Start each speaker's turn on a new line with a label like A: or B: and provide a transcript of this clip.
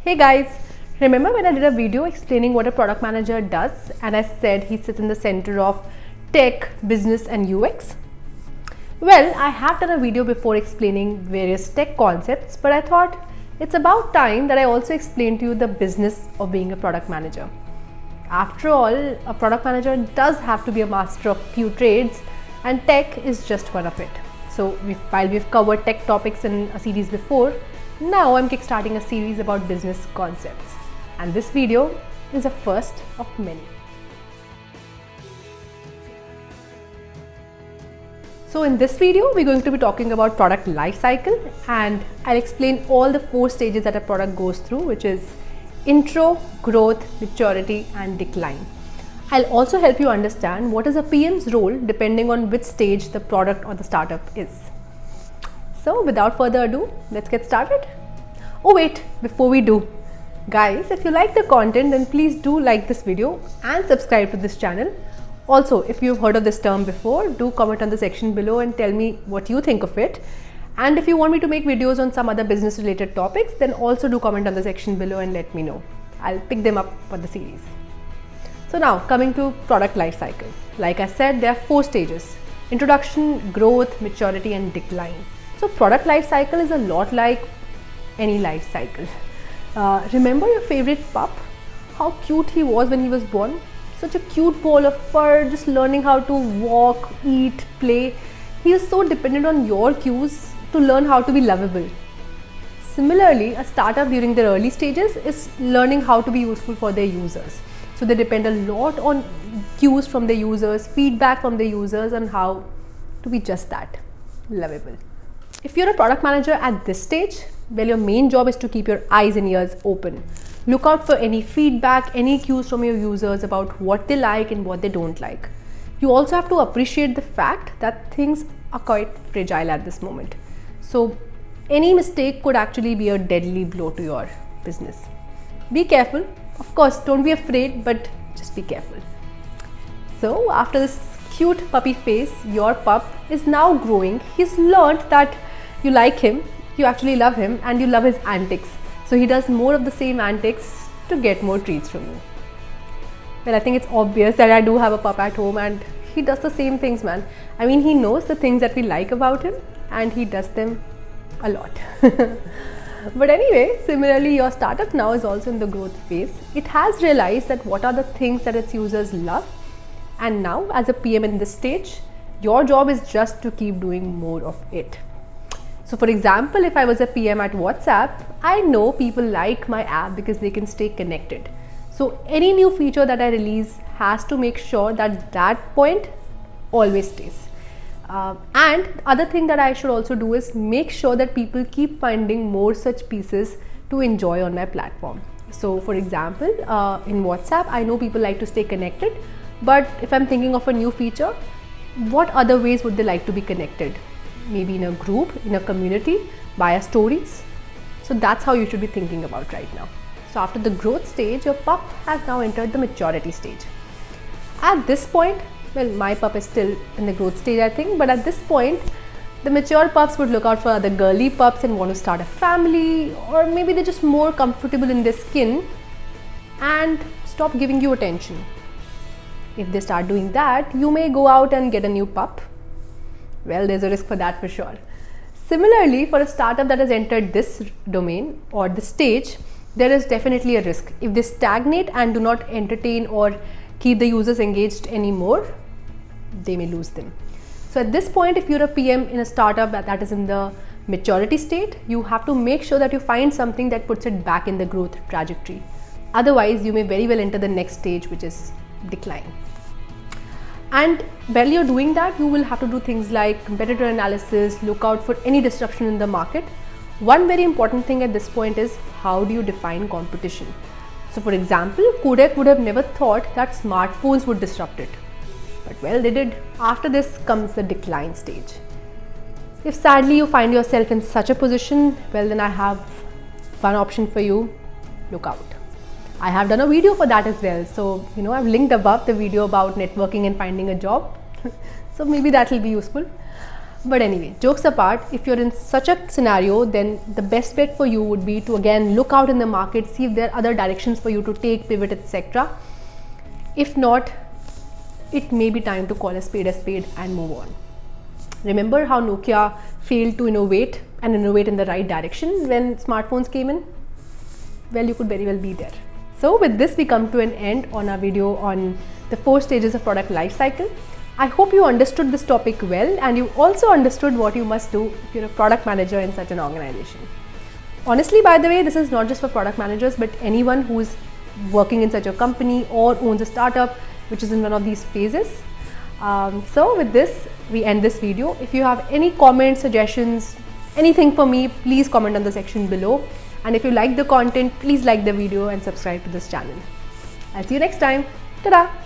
A: Hey guys, remember when I did a video explaining what a product manager does and I said he sits in the center of tech, business and UX? Well, I have done a video before explaining various tech concepts, but I thought it's about time that I also explain to you the business of being a product manager. After all, a product manager does have to be a master of few trades and tech is just one of it. So while we've covered tech topics in a series before, now I'm kickstarting a series about business concepts, and this video is the first of many. So in this video, we're going to be talking about product life cycle, and I'll explain all the 4 stages that a product goes through, which is intro, growth, maturity and decline. I'll also help you understand what is a PM's role depending on which stage the product or the startup is. So without further ado, let's get started. Oh wait, before we do, guys, if you like the content, then please do like this video and subscribe to this channel. Also, if you've heard of this term before, do comment on the section below and tell me what you think of it. And if you want me to make videos on some other business related topics, then also do comment on the section below and let me know. I'll pick them up for the series. So now coming to product life cycle. Like I said, there are 4 stages: introduction, growth, maturity and decline. So product life cycle is a lot like any life cycle. Remember your favorite pup? How cute he was when he was born? Such a cute ball of fur, just learning how to walk, eat, play. He is so dependent on your cues to learn how to be lovable. Similarly, a startup during their early stages is learning how to be useful for their users. So they depend a lot on cues from the users, feedback from the users on how to be just that, lovable. If you're a product manager at this stage, well, your main job is to keep your eyes and ears open. Look out for any feedback, any cues from your users about what they like and what they don't like. You also have to appreciate the fact that things are quite fragile at this moment. So any mistake could actually be a deadly blow to your business. Be careful. Of course, don't be afraid, but just be careful. So after this cute puppy face, your pup is now growing. He's learned that you like him, you actually love him, and you love his antics. So he does more of the same antics to get more treats from you. Well, I think it's obvious that I do have a pup at home and he does the same things, man. I mean, he knows the things that we like about him and he does them a lot. But anyway, similarly, your startup now is also in the growth phase. It has realized that what are the things that its users love, and now as a PM in this stage, your job is just to keep doing more of it. So for example, if I was a PM at WhatsApp, I know people like my app because they can stay connected. So any new feature that I release has to make sure that that point always stays. And the other thing that I should also do is make sure that people keep finding more such pieces to enjoy on my platform. So for example, in WhatsApp, I know people like to stay connected, but if I'm thinking of a new feature, what other ways would they like to be connected? Maybe in a group, in a community, via stories. So that's how you should be thinking about right now. So after the growth stage, your pup has now entered the maturity stage. At this point, well, my pup is still in the growth stage, I think, but at this point, the mature pups would look out for other girly pups and want to start a family, or maybe they're just more comfortable in their skin and stop giving you attention. If they start doing that, you may go out and get a new pup. Well, there's a risk for that for sure. Similarly, for a startup that has entered this domain or this stage, there is definitely a risk. If they stagnate and do not entertain or keep the users engaged anymore, they may lose them. So at this point, if you're a PM in a startup that is in the maturity state, you have to make sure that you find something that puts it back in the growth trajectory. Otherwise, you may very well enter the next stage, which is decline. And while you're doing that, you will have to do things like competitor analysis, look out for any disruption in the market. One very important thing at this point is how do you define competition? So for example, Kodak would have never thought that smartphones would disrupt it. But well, they did. After this comes the decline stage. If sadly you find yourself in such a position, well then I have one option for you: look out. I have done a video for that as well. So, I've linked above the video about networking and finding a job. So maybe that will be useful. But anyway, jokes apart, if you're in such a scenario, then the best bet for you would be to again look out in the market, see if there are other directions for you to take, pivot, etc. If not, it may be time to call a spade and move on. Remember how Nokia failed to innovate and innovate in the right direction when smartphones came in? Well, you could very well be there. So with this, we come to an end on our video on the 4 stages of product life cycle. I hope you understood this topic well, and you also understood what you must do if you're a product manager in such an organization. Honestly, by the way, this is not just for product managers, but anyone who's working in such a company or owns a startup which is in one of these phases. So with this, we end this video. If you have any comments, suggestions, anything for me, please comment on the section below. And if you like the content, please like the video and subscribe to this channel. I'll see you next time. Ta-da!